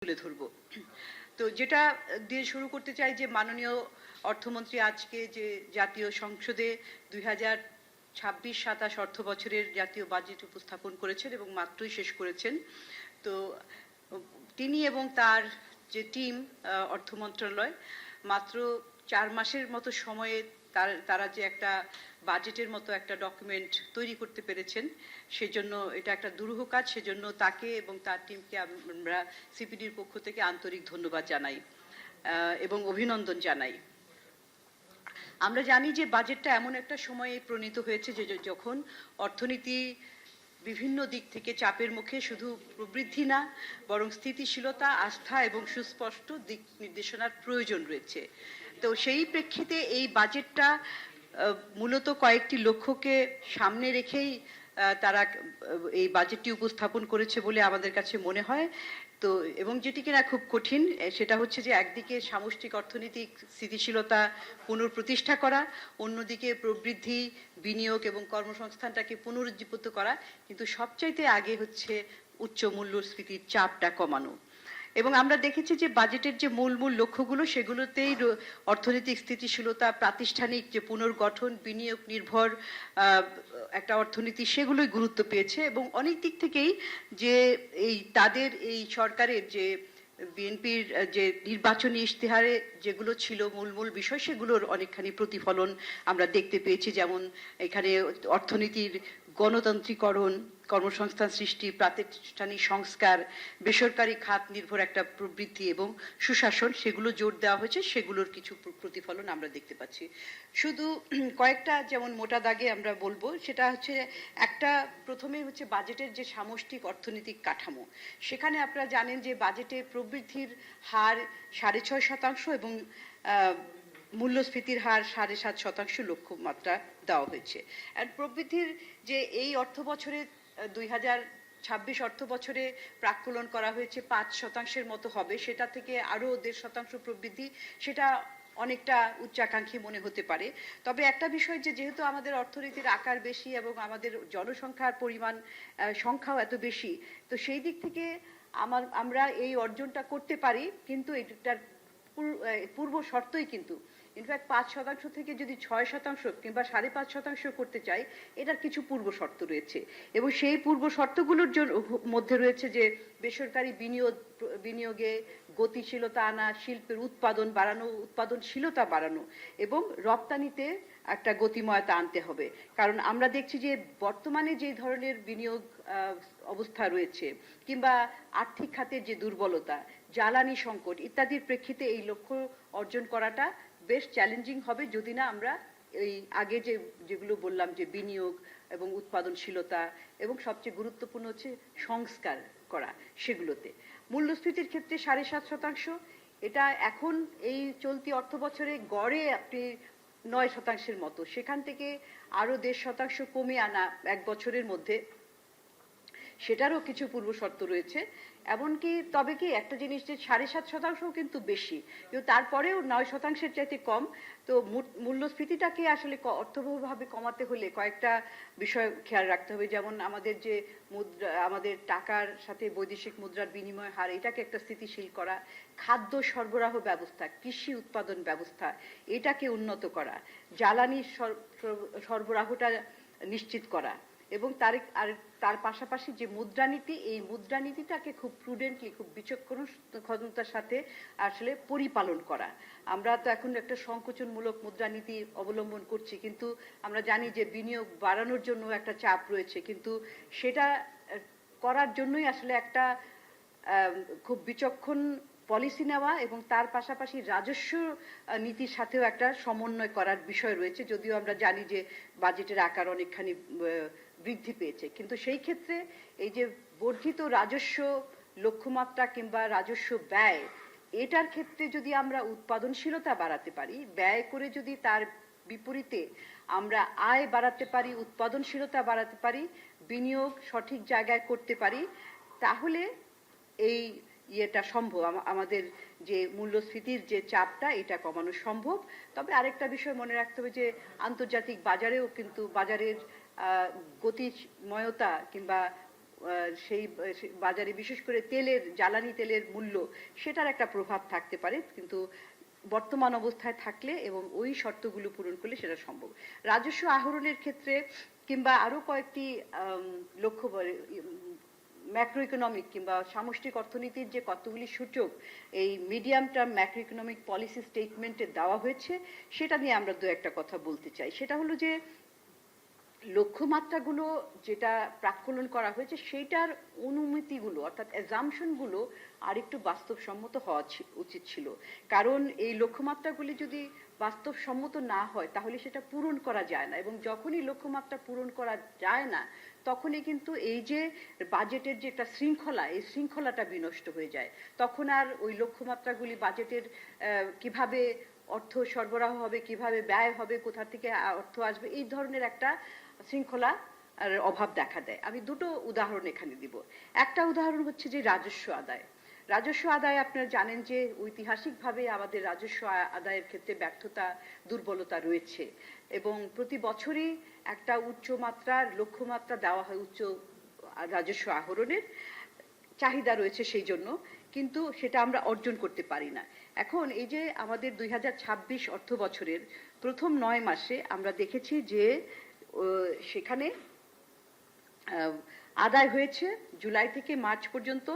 তুলে ধরব। তো যেটা দিয়ে শুরু করতে চাই যে মাননীয় অর্থমন্ত্রী আজকে যে জাতীয় সংসদে 2026-27 অর্থ বছরের জাতীয় বাজেট উপস্থাপন করেছেন এবং মাত্রই শেষ করেছেন। তো তিনি এবং তার যে টিম অর্থ মন্ত্রণালয় মাত্র 4 মাসের মতো সময়ে তারা যে একটা বাজেটের মতো একটা ডকুমেন্ট তৈরি করতে পেরেছেন, সেজন্য এটা একটা দুরূহ কাজ। সেজন্য তাকে এবং তার টিমকে আমরা সিপিডির পক্ষ থেকে আন্তরিক ধন্যবাদ জানাই এবং অভিনন্দন জানাই। আমরা জানি যে বাজেটটা এমন একটা সময়ে প্রণীত হয়েছে যে যখন অর্থনীতি বিভিন্ন দিক থেকে চাপের মুখে, শুধু প্রবৃদ্ধি না বরং স্থিতিশীলতা, আস্থা এবং সুস্পষ্ট দিক নির্দেশনার প্রয়োজন রয়েছে। তো সেই প্রেক্ষিতে এই বাজেটটা মূলত কয়েকটি লক্ষ্যকে সামনে রেখেই তারা এই বাজেটটি উপস্থাপন করেছে বলে আমাদের কাছে মনে হয়। তো এবং যেটি কিনা খুব কঠিন, সেটা হচ্ছে যে একদিকে সামষ্টিক অর্থনৈতিক স্থিতিশীলতা পুনঃপ্রতিষ্ঠা করা, অন্যদিকে প্রবৃদ্ধি, বিনিয়োগ এবং কর্মসংস্থানটাকে পুনরুজ্জীবিত করা, কিন্তু সবচাইতে আগে হচ্ছে উচ্চ মূল্যস্ফীতির চাপটা কমানো। এবং আমরা দেখেছি যে বাজেটের যে মূল লক্ষ্যগুলো, সেগুলোতেই অর্থনৈতিক স্থিতিশীলতা, প্রাতিষ্ঠানিক যে পুনর্গঠন, বিনিয়োগ নির্ভর একটা অর্থনীতি, সেগুলোই গুরুত্ব পেয়েছে। এবং অনেক দিক থেকেই যে তাদের এই সরকারের যে বিএনপির যে নির্বাচনী ইশতেহারে যেগুলো ছিল মূল বিষয়, সেগুলোর অনেকখানি প্রতিফলন আমরা দেখতে পেয়েছি। যেমন এখানে অর্থনীতির গণতান্ত্রিকরণ, কর্মসংস্থান সৃষ্টি, প্রাতিষ্ঠানিক সংস্কার, বেসরকারি খাত নির্ভর একটা প্রবৃদ্ধি এবং সুশাসন, সেগুলো জোর দেওয়া হয়েছে। সেগুলোর কিছু প্রতিফলন আমরা দেখতে পাচ্ছি। শুধু কয়েকটা যেমন মোটা দাগে আমরা বলবো, সেটা হচ্ছে একটা, প্রথমে হচ্ছে বাজেটের যে সামষ্টিক অর্থনৈতিক কাঠামো। সেখানে আপনারা জানেন যে বাজেটে প্রবৃদ্ধির হার 6.5% এবং মূল্যস্ফীতির হার 7.5% লক্ষ্যমাত্রা দেওয়া হয়েছে। আর প্রবৃদ্ধির যে এই অর্থ বছরে 2026 অর্থ বছরে প্রাক্কলন করা হয়েছে 5% মতো হবে, সেটা থেকে আরো 1.5% প্রবৃদ্ধি, সেটা অনেকটা উচ্চাকাঙ্ক্ষী মনে হতে পারে। তবে একটা বিষয় যে যেহেতু আমাদের অর্থনীতির আকার বেশি এবং আমাদের জনসংখ্যার পরিমাণ সংখ্যাও এত বেশি, তো সেই দিক থেকে আমরা এই অর্জনটা করতে পারি, কিন্তু এটার পূর্ব শর্তই কিন্তু ইনফ্যাক্ট 5% থেকে যদি 6% কিংবা 5.5% করতে চাই, এটার কিছু পূর্ব শর্ত রয়েছে। এবং সেই পূর্ব শর্তগুলোর মধ্যে রয়েছে যে বেসরকারি বিনিয়োগে গতিশীলতা আনা, শিল্পের উৎপাদন বাড়ানো, উৎপাদনশীলতা বাড়ানো এবং রপ্তানিতে একটা গতিময়তা আনতে হবে। কারণ আমরা দেখছি যে বর্তমানে যে ধরনের বিনিয়োগ অবস্থা রয়েছে, কিংবা আর্থিক খাতের যে দুর্বলতা, জ্বালানি সংকট ইত্যাদির প্রেক্ষিতে এই লক্ষ্য অর্জন করাটা বেশ চ্যালেঞ্জিং হবে যদি না আমরা এই আগে যেগুলো বললাম যে বিনিয়োগ এবং উৎপাদনশীলতা এবং সবচেয়ে গুরুত্বপূর্ণ হচ্ছে সংস্কার করা, সেগুলোতে। মূল্যস্ফীতির ক্ষেত্রে 7.5%, এটা এখন এই চলতি অর্থ বছরে গড়ে আপনি 9% মতো, সেখান থেকে আরো 1.5% কমে আনা এক বছরের মধ্যে, সেটারও কিছু পূর্ব শর্ত রয়েছে। এমনকি তবে কি একটা জিনিস যে 7.5% কিন্তু বেশি, কিন্তু তারপরেও 9%-এর চাইতে কম। তো মূল্যস্ফীতিটাকে আসলে অর্থবহভাবে কমাতে হলে কয়েকটা বিষয় খেয়াল রাখতে হবে। যেমন আমাদের যে আমাদের টাকার সাথে বৈদেশিক মুদ্রার বিনিময় হার, এটাকে একটা স্থিতিশীল করা, খাদ্য সরবরাহ ব্যবস্থা, কৃষি উৎপাদন ব্যবস্থা, এটাকে উন্নত করা, জ্বালানি সরবরাহটা নিশ্চিত করা, এবং তার পাশাপাশি যে মুদ্রানীতি, এই মুদ্রানীতিটাকে খুব প্রুডেন্টলি, খুব বিচক্ষণতার সাথে আসলে পরিপালন করা। আমরা তো এখন একটা সংকোচনমূলক মুদ্রানীতি অবলম্বন করছি, কিন্তু আমরা জানি যে বিনিয়োগ বাড়ানোর জন্য একটা চাপ রয়েছে, কিন্তু সেটা করার জন্যই আসলে একটা খুব বিচক্ষণ পলিসি নেওয়া এবং তার পাশাপাশি রাজস্ব নীতির সাথেও একটা সমন্বয় করার বিষয় রয়েছে। যদিও আমরা জানি যে বাজেটের আকার অনেকখানি বৃদ্ধি পেয়েছে, কিন্তু সেই ক্ষেত্রে এই যে বর্ধিত রাজস্ব লক্ষ্যমাত্রা কিংবা রাজস্ব ব্যয়, এটার ক্ষেত্রে যদি আমরা উৎপাদনশীলতা বাড়াতে পারি, ব্যয় করে যদি তার বিপরীতে আমরা আয় বাড়াতে পারি, উৎপাদনশীলতা বাড়াতে পারি, বিনিয়োগ সঠিক জায়গায় করতে পারি, তাহলে এই ইয়েটা সম্ভব, আমাদের যে মূল্যস্ফীতির যে চাপটা, এটা কমানো সম্ভব। তবে আরেকটা বিষয় মনে রাখতে হবে যে আন্তর্জাতিক বাজারেও কিন্তু বাজারের গতিময়তা কিংবা সেই বাজারে বিশেষ করে জ্বালানি তেলের মূল্য সেটার একটা প্রভাব থাকতে পারে, কিন্তু বর্তমান অবস্থায় থাকলে এবং ওই শর্তগুলো পূরণ করলে সেটা সম্ভব। রাজস্ব আহরণের ক্ষেত্রে কিংবা আরো কয়েকটি লক্ষ্য ম্যাক্রো ইকোনমিক কিংবা সামষ্টিক অর্থনীতির যে কতগুলি সূচক এই medium term macro economic policy স্টেটমেন্টে দেওয়া হয়েছে, সেটা নিয়ে আমরা দু একটা কথা বলতে চাই। সেটা হলো যে লক্ষ্যমাত্রাগুলো যেটা প্রাক্কলন করা হয়েছে সেইটার অনুমিতিগুলো অর্থাৎ অ্যাজাম্পশনগুলো আরেকটু বাস্তবসম্মত হওয়া উচিত ছিল। কারণ এই লক্ষ্যমাত্রাগুলি যদি বাস্তবসম্মত না হয় তাহলে সেটা পূরণ করা যায় না, এবং যখনই লক্ষ্যমাত্রা পূরণ করা যায় না তখনই কিন্তু এই যে বাজেটের যে একটা শৃঙ্খলা, এই শৃঙ্খলাটা বিনষ্ট হয়ে যায়। তখন আর ওই লক্ষ্যমাত্রাগুলি বাজেটের কিভাবে অর্থ সরবরাহ হবে, কিভাবে ব্যয় হবে, কোথা থেকে অর্থ আসবে, এই ধরনের একটা শৃঙ্খলা আর অভাব দেখা দেয়। আমি দুটো উদাহরণ এখানে দিব। একটা উদাহরণ হচ্ছে যে রাজস্ব আদায়। রাজস্ব আদায় আপনারা জানেন যে ঐতিহাসিকভাবে আমাদের রাজস্ব আদায়ের ক্ষেত্রে ব্যর্থতা, দুর্বলতা রয়েছে, এবং প্রতি বছরই একটা উচ্চ মাত্রার লক্ষ্যমাত্রা দেওয়া হয় উচ্চ রাজস্ব আহরণের, চাহিদা রয়েছে সেই জন্য, কিন্তু সেটা আমরা অর্জন করতে পারি না। এখন এই যে আমাদের 2026 অর্থ বছরের প্রথম 9 মাসে আমরা দেখেছি যে সেখানে আদায় হয়েছে জুলাই থেকে মার্চ পর্যন্ত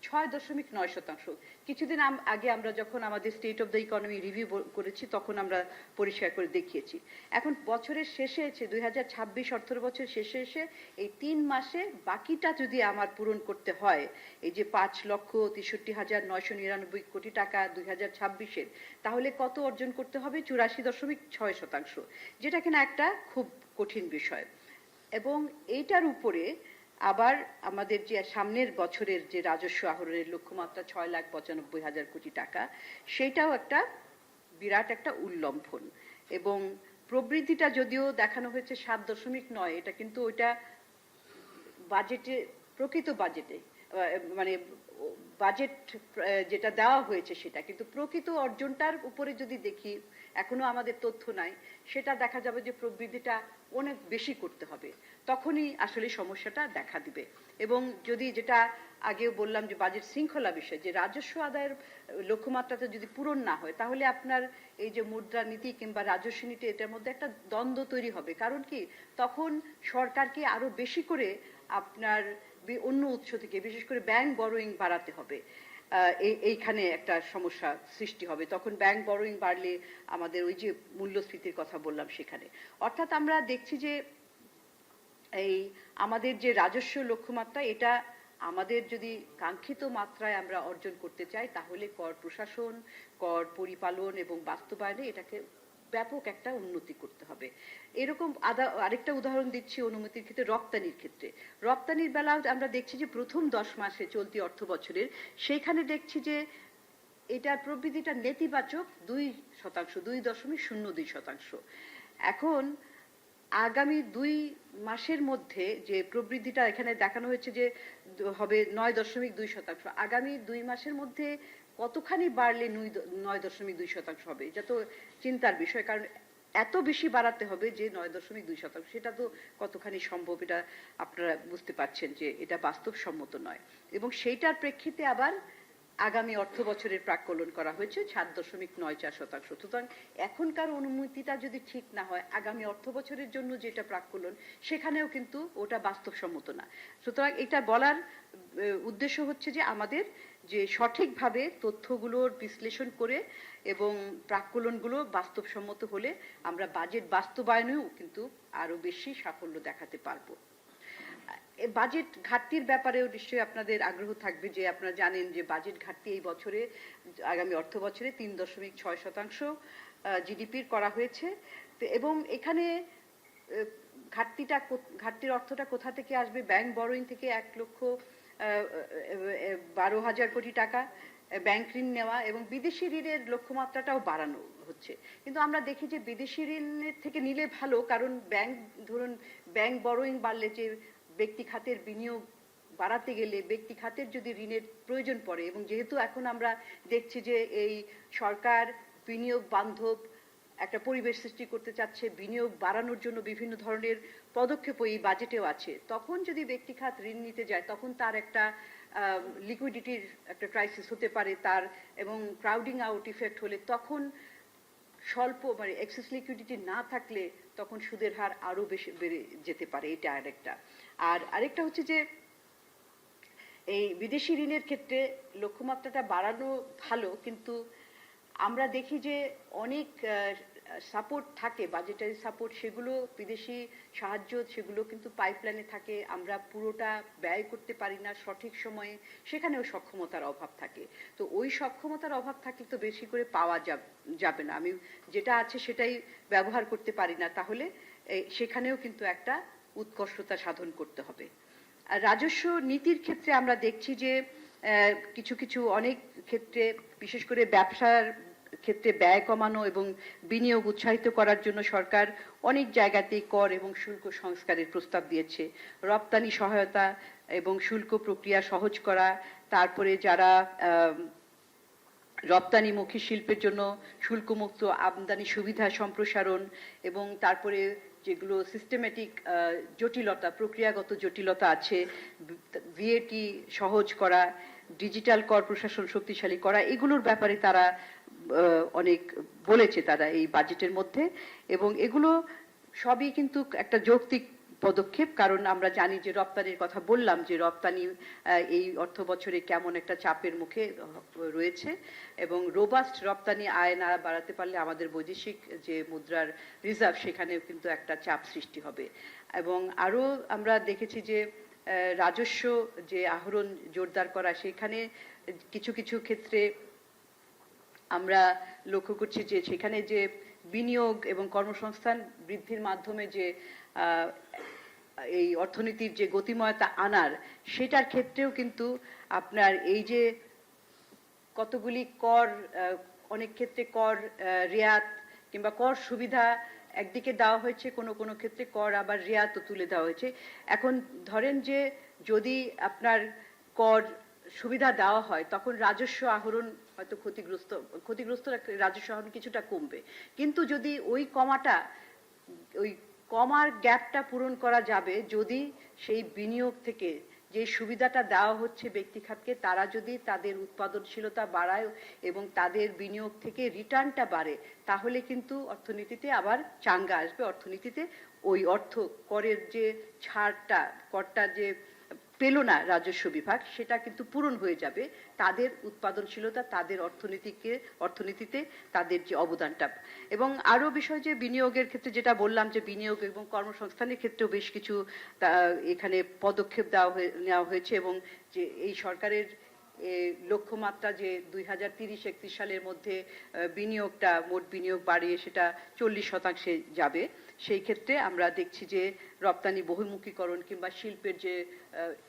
6.9%। কিছুদিন আগে আমরা যখন আমাদের state of the economy review করেছি তখন আমরা পরিষ্কার করে দেখিয়েছি। এখন বছরের শেষে এসে 2026 অর্থ বছর শেষে এসে এই 3 মাসে বাকিটা যদি আমার পূরণ করতে হয়, এই যে 5,63,999 কোটি টাকা 2026-এর, তাহলে কত অর্জন করতে হবে? 84.6%, যেটা কিনা একটা খুব কঠিন বিষয়। এবং এইটার উপরে আবার আমাদের যে সামনের বছরের যে রাজস্ব আহরণের লক্ষ্যমাত্রা 6,95,000 কোটি টাকা, সেটাও একটা বিরাট একটা উল্লম্ফন। এবং প্রবৃদ্ধিটা যদিও দেখানো হয়েছে 7.9, এটা কিন্তু ওইটা বাজেটে, প্রকৃত বাজেটে মানে বাজেট যেটা দেওয়া হয়েছে সেটা, কিন্তু প্রকৃত অর্জনটার উপরে যদি দেখি এখনো আমাদের তথ্য নাই, সেটা দেখা যাবে যে প্রবৃদ্ধিটা অনেক বেশি করতে হবে, তখনই আসলে সমস্যাটা দেখা দিবে। এবং যদি যেটা আগেও বললাম যে বাজেট শৃঙ্খলা বিষয়, যে রাজস্ব আদায়ের লক্ষ্যমাত্রাটা যদি পূরণ না হয় তাহলে আপনার এই যে মুদ্রানীতি কিংবা রাজস্ব নীতি এটার মধ্যে একটা দ্বন্দ্ব তৈরি হবে। কারণ কি, তখন সরকারকে আরো বেশি করে আপনার অন্য উৎস থেকে বিশেষ করে ব্যাংক বরোয়িং বাড়াতে হবে। এইখানে একটা সমস্যা সৃষ্টি হবে। তখন ব্যাংক বরোয়িং বাড়লে আমাদের ওই যে মূল্যস্ফীতির কথা বললাম সেখানে, অর্থাৎ আমরা দেখছি যে এই আমাদের যে রাজস্ব লক্ষ্যমাত্রা, এটা আমাদের যদি কাঙ্ক্ষিত মাত্রায় আমরা অর্জন করতে চাই তাহলে কর প্রশাসন, কর পরিপালন এবং বাস্তবায়নে এটাকে ব্যাপক একটা উন্নতি করতে হবে। এরকম আরেকটা উদাহরণ দিচ্ছি অনুমতির ক্ষেত্রে, রপ্তানির ক্ষেত্রে। রপ্তানির বেলা আমরা দেখছি যে প্রথম 10 মাসে চলতি অর্থ বছরের সেইখানে দেখছি যে এটার প্রবৃদ্ধিটা নেতিবাচক 2%, 2.02%। এখন আগামী 2 মাসের মধ্যে যে প্রবৃদ্ধিটা এখানে দেখানো হয়েছে যে হবে 9.2%, আগামী 2 মাসের মধ্যে কতখানি বাড়লে 9.2% হবে, এটা তো চিন্তার বিষয়। কারণ এত বেশি বাড়াতে হবে যে 9.2%, সেটা তো কতখানি সম্ভব এটা আপনারা বুঝতে পারছেন যে এটা বাস্তবসম্মত নয়। এবং সেইটার প্রেক্ষিতে আবার আগামী অর্থ বছরের প্রাক্কলন করা হয়েছে 7.94%। সুতরাং এখনকার অনুমতিটা যদি ঠিক না হয়, আগামী অর্থ বছরের জন্য যেটা প্রাক্কলন সেখানেও কিন্তু ওটা বাস্তবসম্মত না। সুতরাং এটা বলার উদ্দেশ্য হচ্ছে যে আমাদের যে সঠিকভাবে তথ্যগুলোর বিশ্লেষণ করে এবং প্রাক্কলনগুলো বাস্তবসম্মত হলে আমরা বাজেট বাস্তবায়নেও কিন্তু আরো বেশি সাফল্য দেখাতে পারবো। বাজেট ঘাটতির ব্যাপারেও নিশ্চয়ই আপনাদের আগ্রহ থাকবে যে আপনারা জানেন যে বাজেট ঘাটতি এই বছরে আগামী অর্থ বছরে 3.6% জিডিপির করা হয়েছে। এবং এখানে ঘাটতির অর্থটা কোথা থেকে আসবে? ব্যাংক বরোইং থেকে 1,12,000 কোটি টাকা ব্যাংক ঋণ নেওয়া এবং বিদেশি ঋণের লক্ষ্যমাত্রাটাও বাড়ানো হচ্ছে। কিন্তু আমরা দেখি যে বিদেশি ঋণের থেকে নিলে ভালো, কারণ ব্যাংক বরোইং বাড়লে যে ব্যক্তি খাতের বিনিয়োগ বাড়াতে গেলে ব্যক্তি খাতের যদি ঋণের প্রয়োজন পড়ে, এবং যেহেতু এখন আমরা দেখছি যে এই সরকার বিনিয়োগ বান্ধব একটা পরিবেশ সৃষ্টি করতে চাচ্ছে, বিনিয়োগ বাড়ানোর জন্য বিভিন্ন ধরনের পদক্ষেপ এই বাজেটেও আছে। তখন যদি ব্যক্তি খাত ঋণ নিতে যায় তখন তার একটা লিকুইডিটির একটা ক্রাইসিস হতে পারে তার, এবং ক্রাউডিং আউট ইফেক্ট হলে তখন স্বল্প মানে এক্সেস লিকুইডিটি না থাকলে তখন সুদের হার আরো বেশি বেড়ে যেতে পারে। এটা আরেকটা। আর আরেকটা হচ্ছে যে এই বিদেশি ঋণের ক্ষেত্রে লক্ষ্যমাত্রাটা বাড়ানো ভালো, কিন্তু আমরা দেখি যে অনেক সাপোর্ট থাকে, বাজেটারি সাপোর্ট, সেগুলো বিদেশি সাহায্য সেগুলো কিন্তু পাইপলাইনে থাকে, আমরা পুরোটা ব্যয় করতে পারি না সঠিক সময়ে, সেখানেও সক্ষমতার অভাব থাকে। তো ওই সক্ষমতার অভাব থাকলে তো বেশি করে পাওয়া যাবে না, আমি যেটা আছে সেটাই ব্যবহার করতে পারি না, তাহলে সেখানেও কিন্তু একটা উৎকর্ষতা সাধন করতে হবে। আর রাজস্ব নীতির ক্ষেত্রে আমরা দেখছি যে কিছু কিছু অনেক ক্ষেত্রে বিশেষ করে ব্যবসার ক্ষেত্রে ব্যয় কমানো এবং বিনিয়োগ উৎসাহিত করার জন্য সরকার অনেক জায়গাতেই কর এবং শুল্ক সংস্কারের প্রস্তাব দিয়েছে। রপ্তানি সহায়তা এবং শুল্ক প্রক্রিয়া সহজ করা, তারপরে যারা রপ্তানিমুখী শিল্পের জন্য শুল্কমুক্ত আমদানি সুবিধা সম্প্রসারণ, এবং তারপরে যেগুলো সিস্টেমেটিক জটিলতা, প্রক্রিয়াগত জটিলতা আছে, ভিএটি সহজ করা, ডিজিটাল কর প্রশাসন শক্তিশালী করা, এগুলোর ব্যাপারে তারা অনেক বলেছে তারা এই বাজেটের মধ্যে। এবং এগুলো সবই কিন্তু একটা যৌক্তিক পদক্ষেপ, কারণ আমরা জানি যে রপ্তানির কথা বললাম যে রপ্তানি এই অর্থ বছরে কেমন একটা চাপের মুখে রয়েছে, এবং রোবাস্ট রপ্তানি আয় না বাড়াতে পারলে আমাদের বৈদেশিক যে মুদ্রার রিজার্ভ সেখানেও কিন্তু একটা চাপ সৃষ্টি হবে। এবং আরো আমরা দেখেছি যে রাজস্ব যে আহরণ জোরদার করা, সেখানে কিছু কিছু ক্ষেত্রে আমরা লক্ষ্য করছি যে সেখানে যে বিনিয়োগ এবং কর্মসংস্থান বৃদ্ধির মাধ্যমে যে এই অর্থনীতির যে গতিময়তা আনার, সেটার ক্ষেত্রেও কিন্তু আপনার এই যে কতগুলি কর, অনেক ক্ষেত্রে কর রেয়াত কিংবা কর সুবিধা একদিকে দেওয়া হয়েছে, কোনো কোনো ক্ষেত্রে কর আবার রেয়াতও তুলে দেওয়া হয়েছে। এখন ধরেন যে যদি আপনার কর সুবিধা দেওয়া হয় তখন রাজস্ব আহরণ হয়তো ক্ষতিগ্রস্ত রাজস্ব আহরণ কিছুটা কমবে, কিন্তু যদি ওই কমার গ্যাপটা পূরণ করা যাবে যদি সেই বিনিয়োগ থেকে যে সুবিধাটা দেওয়া হচ্ছে ব্যক্তি খাতকে, তারা যদি তাদের উৎপাদনশীলতা বাড়ায় এবং তাদের বিনিয়োগ থেকে রিটার্নটা বাড়ে, তাহলে কিন্তু অর্থনীতিতে আবার চাঙ্গা আসবে, অর্থনীতিতে ওই অর্থ করের যে ছাড়টা, করটা যে পেল না রাজস্ব বিভাগ, সেটা কিন্তু পূরণ হয়ে যাবে তাদের উৎপাদনশীলতা, তাদের অর্থনীতিতে তাদের যে অবদানটা। এবং আরো বিষয় যে বিনিয়োগের ক্ষেত্রে যেটা বললাম যে বিনিয়োগ এবং কর্মসংস্থানের ক্ষেত্রেও বেশ কিছু এখানে পদক্ষেপ নেওয়া হয়েছে, এবং যে এই সরকারের লক্ষ্যমাত্রা যে 2030-31 সালের মধ্যে বিনিয়োগটা, মোট বিনিয়োগ বাড়িয়ে সেটা 40% যাবে, সেই ক্ষেত্রে আমরা দেখছি যে রপ্তানি বহুমুখীকরণ কিংবা শিল্পের যে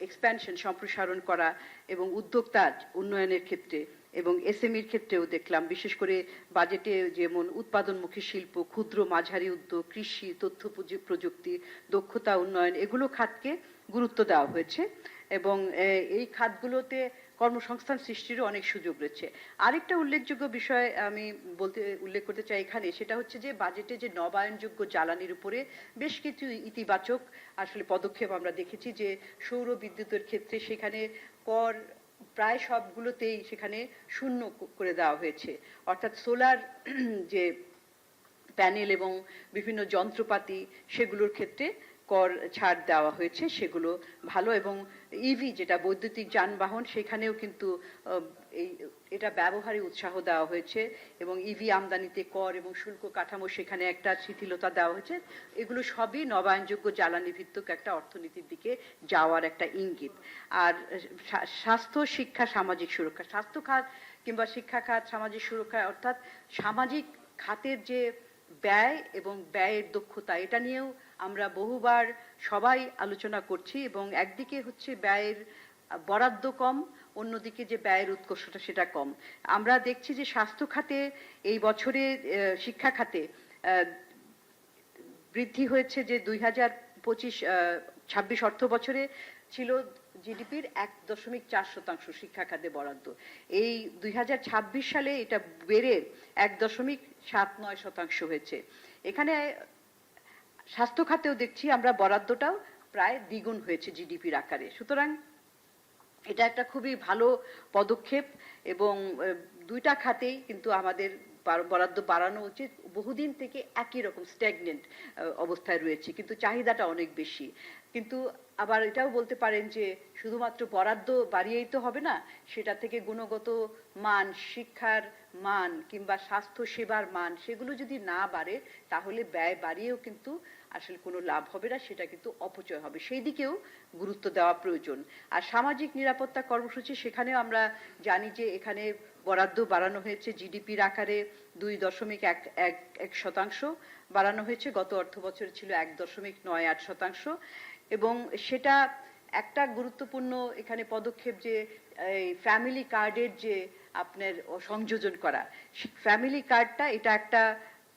এক্সপ্যানশন, সম্প্রসারণ করা, এবং উদ্যোক্তা উন্নয়নের ক্ষেত্রে এবং এসএমইর ক্ষেত্রেও দেখলাম, বিশেষ করে বাজেটে যেমন উৎপাদনমুখী শিল্প, ক্ষুদ্র মাঝারি উদ্যোগ, কৃষি, তথ্য প্রযুক্তি, দক্ষতা উন্নয়ন, এগুলো খাতকে গুরুত্ব দেওয়া হয়েছে, এবং এই খাতগুলোতে কর্মসংস্থান সৃষ্টিরও অনেক সুযোগ রয়েছে। আরেকটা উল্লেখযোগ্য বিষয় আমি উল্লেখ করতে চাই এখানে, সেটা হচ্ছে যে বাজেটে যে নবায়নযোগ্য জ্বালানির উপরে বেশ কিছু ইতিবাচক আসলে পদক্ষেপ আমরা দেখেছি, যে সৌর বিদ্যুতের ক্ষেত্রে সেখানে কর প্রায় সবগুলোতেই সেখানে শূন্য করে দেওয়া হয়েছে, অর্থাৎ সোলার যে প্যানেল এবং বিভিন্ন যন্ত্রপাতি সেগুলোর ক্ষেত্রে কর ছাড় দেওয়া হয়েছে, সেগুলো ভালো। এবং ইভি যেটা বৈদ্যুতিক যানবাহন, সেখানেও কিন্তু এটা ব্যবহারে উৎসাহ দেওয়া হয়েছে, এবং ইভি আমদানিতে কর এবং শুল্ক কাঠামো সেখানে একটা শিথিলতা দেওয়া হয়েছে। এগুলো সবই নবায়নযোগ্য জ্বালানি ভিত্তিক একটা অর্থনীতির দিকে যাওয়ার একটা ইঙ্গিত। আর স্বাস্থ্য, শিক্ষা, সামাজিক সুরক্ষা, স্বাস্থ্য খাত কিংবা শিক্ষা খাত, সামাজিক সুরক্ষা, অর্থাৎ সামাজিক খাতের যে ব্যয় এবং ব্যয়ের দক্ষতা, এটা নিয়েও আমরা বহুবার সবাই আলোচনা করছি, এবং একদিকে হচ্ছে ব্যয়ের বরাদ্দ কম, অন্যদিকে যে ব্যয়ের উৎকর্ষটা সেটা কম। আমরা দেখছি যে স্বাস্থ্য খাতে এই বছরে, শিক্ষা খাতে বৃদ্ধি হয়েছে যে 2025-26 অর্থ বছরে ছিল জিডিপির 1.4% শিক্ষা খাতে বরাদ্দ। এই 2026 সালে এটা বেড়ে 1.79% হয়েছে। এখানে স্বাস্থ্য খাতেও দেখছি আমরা বরাদ্দটাও প্রায় দ্বিগুণ হয়েছে জিডিপির আকারে। সুতরাং এটা একটা খুবই ভালো পদক্ষেপ এবং দুইটা খাতেই কিন্তু আমাদের বরাদ্দ বাড়ানো উচিত। বহুদিন থেকে একই রকম স্ট্যাগনেন্ট অবস্থায় রয়েছে, কিন্তু চাহিদাটা অনেক বেশি। কিন্তু আবার এটাও বলতে পারেন যে শুধুমাত্র বরাদ্দ বাড়িয়েই তো হবে না, সেটা থেকে গুণগত মান, শিক্ষার মান কিংবা স্বাস্থ্য সেবার মান সেগুলো যদি না বাড়ে তাহলে ব্যয় বাড়িয়েও কিন্তু আসলে কোনো লাভ হবে না, সেটা কিন্তু অপচয় হবে। সেই দিকেও গুরুত্ব দেওয়া প্রয়োজন। আর সামাজিক নিরাপত্তা কর্মসূচি, সেখানেও আমরা জানি যে এখানে বরাদ্দ বাড়ানো হয়েছে জিডিপির আকারে 2.11% বাড়ানো হয়েছে। গত অর্থ বছরে ছিল 1.98%। এবং সেটা একটা গুরুত্বপূর্ণ এখানে পদক্ষেপ যে এই ফ্যামিলি কার্ডের যে আপনার সংযোজন করা, ফ্যামিলি কার্ডটা এটা একটা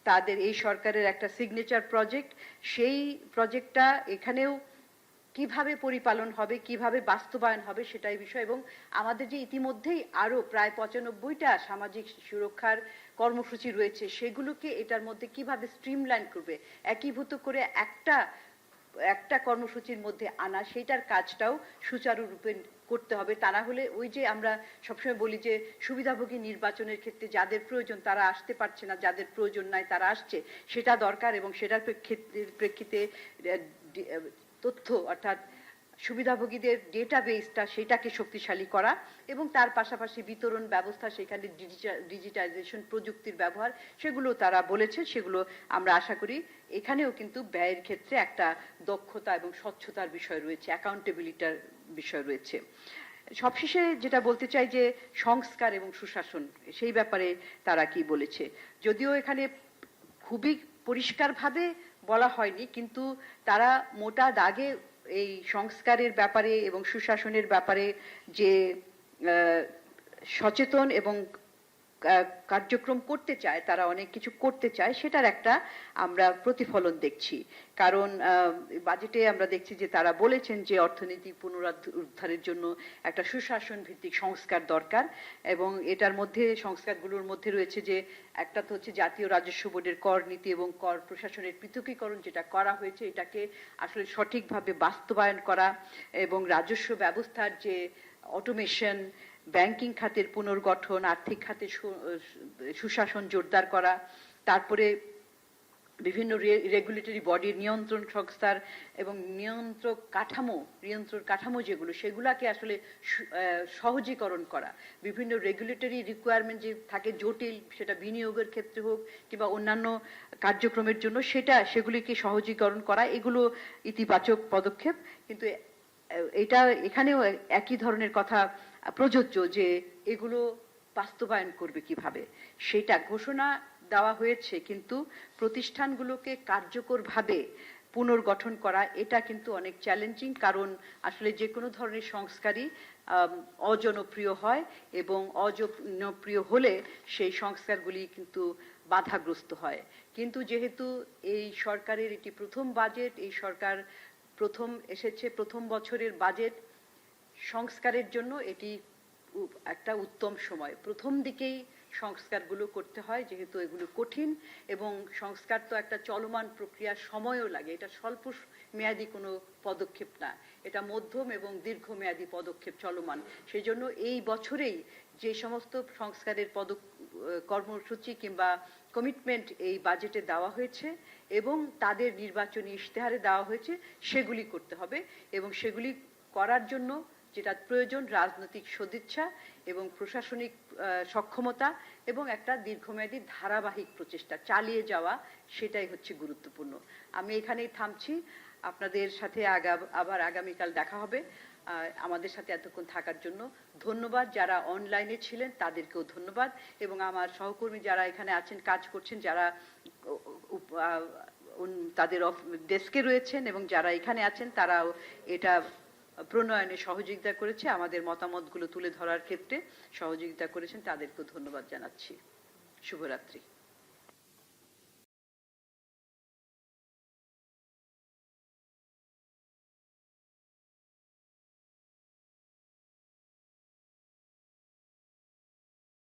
তাদের এই সরকারের একটা সিগনেচার প্রজেক্ট। সেই প্রজেক্টটা এখানেও কিভাবে পরিপালন হবে, কিভাবে বাস্তবায়ন হবে সেটাই বিষয়। এবং আমাদের যে ইতিমধ্যেই আরো প্রায় 95টা সামাজিক সুরক্ষার কর্মসূচি রয়েছে, সেগুলোকে এটার মধ্যে কিভাবে স্ট্রিমলাইন করবে, একীভূত করে একটা কর্মসূচির মধ্যে আনা, সেইটার কাজটাও সুচারুরূপে করতে হবে। তা না হলে ওই যে আমরা সবসময় বলি যে সুবিধাভোগী নির্বাচনের ক্ষেত্রে যাদের প্রয়োজন তারা আসতে পারছে না, যাদের প্রয়োজন নাই তারা আসছে, সেটা দরকার। এবং সেটার প্রেক্ষিতে তথ্য অর্থাৎ সুবিধাভোগীদের ডেটাবেসটা সেটাকে শক্তিশালী করা এবং তার পাশাপাশি বিতরণ ব্যবস্থা, সেখানে ডিজিটাইজেশন প্রযুক্তির ব্যবহার, সেগুলো তারা বলেছে। সেগুলো আমরা আশা করি এখানেও কিন্তু ব্যয়ের ক্ষেত্রে একটা দক্ষতা এবং স্বচ্ছতার বিষয় রয়েছে, অ্যাকাউন্টেবিলিটির বিষয় রয়েছে। সবশেষে যেটা বলতে চাই যে সংস্কার এবং সুশাসন, সেই ব্যাপারে তারা কি বলেছে, যদিও এখানে খুবই পরিষ্কারভাবে বলা হয়নি, কিন্তু তারা মোটা দাগে এই সংস্কারের ব্যাপারে এবং সুশাসনের ব্যাপারে যে সচেতন এবং কার্যক্রম করতে চায়, তারা অনেক কিছু করতে চায়, সেটার একটা আমরা প্রতিফলন দেখছি। কারণ বাজেটে আমরা দেখছি যে তারা বলেছেন যে অর্থনীতি পুনরুদ্ধারের জন্য একটা সুশাসন ভিত্তিক সংস্কার দরকার। এবং এটার মধ্যে, সংস্কারগুলোর মধ্যে রয়েছে যে একটা তো হচ্ছে জাতীয় রাজস্ব বোর্ডের কর নীতি এবং কর প্রশাসনের পৃথকীকরণ যেটা করা হয়েছে, এটাকে আসলে সঠিকভাবে বাস্তবায়ন করা এবং রাজস্ব ব্যবস্থার যে অটোমেশন, ব্যাংকিং খাতের পুনর্গঠন, আর্থিক খাতে সুশাসন জোরদার করা, তারপরে বিভিন্ন রেগুলেটরি বডির নিয়ন্ত্রণ সংস্থার এবং নিয়ন্ত্রণ কাঠামো যেগুলো, সেগুলাকে আসলে সহজীকরণ করা, বিভিন্ন রেগুলেটরি রিকোয়ারমেন্ট যে থাকে জটিল, সেটা বিনিয়োগের ক্ষেত্রে হোক কিংবা অন্যান্য কার্যক্রমের জন্য, সেগুলিকে সহজীকরণ করা, এগুলো ইতিবাচক পদক্ষেপ। কিন্তু এটা এখানেও একই ধরনের কথা প্রযোজ্য যে এগুলো বাস্তবায়ন করবে কিভাবে, সেটা ঘোষণা দেওয়া হয়েছে, কিন্তু প্রতিষ্ঠানগুলোকে কার্যকরভাবে পুনর্গঠন করা এটা কিন্তু অনেক চ্যালেঞ্জিং। কারণ আসলে যে কোনো ধরনের সংস্কারই অজনপ্রিয় হয় এবং অজনপ্রিয় হলে সেই সংস্কারগুলি কিন্তু বাধাগ্রস্ত হয়। কিন্তু যেহেতু এই সরকারের এটি প্রথম বাজেট, এই সরকার প্রথম এসেছে, প্রথম বছরের বাজেট, সংস্কারের জন্য এটি একটা উত্তম সময়। প্রথম দিকেই সংস্কারগুলো করতে হয়, যেহেতু এগুলো কঠিন এবং সংস্কার তো একটা চলমান প্রক্রিয়া, সময়ও লাগে। এটা স্বল্প মেয়াদী কোনো পদক্ষেপ না, এটা মধ্যম এবং দীর্ঘমেয়াদী পদক্ষেপ চলমান। সেই জন্য এই বছরেই যে সমস্ত সংস্কারের কর্মসূচি কিংবা কমিটমেন্ট এই বাজেটে দেওয়া হয়েছে এবং তাদের নির্বাচনী ইশতেহারে দেওয়া হয়েছে, সেগুলি করতে হবে। এবং সেগুলি করার জন্য যেটা প্রয়োজন, রাজনৈতিক সদিচ্ছা এবং প্রশাসনিক সক্ষমতা এবং একটা দীর্ঘমেয়াদী ধারাবাহিক প্রচেষ্টা চালিয়ে যাওয়া, সেটাই হচ্ছে গুরুত্বপূর্ণ। আমি এখানেই থামছি। আপনাদের সাথে আবার আগামীকাল দেখা হবে। আমাদের সাথে এতক্ষণ থাকার জন্য ধন্যবাদ। যারা অনলাইনে ছিলেন তাদেরকেও ধন্যবাদ, এবং আমার সহকর্মী যারা এখানে আছেন, কাজ করছেন, যারা তাদের ডেস্কে রয়েছেন এবং যারা এখানে আছেন, তারাও এটা প্রণয়নে সহযোগিতা করেছে, আমাদের মতামতগুলো তুলে ধরার ক্ষেত্রে সহযোগিতা করেছেন, তাদেরকেও ধন্যবাদ জানাচ্ছি। শুভরাত্রি।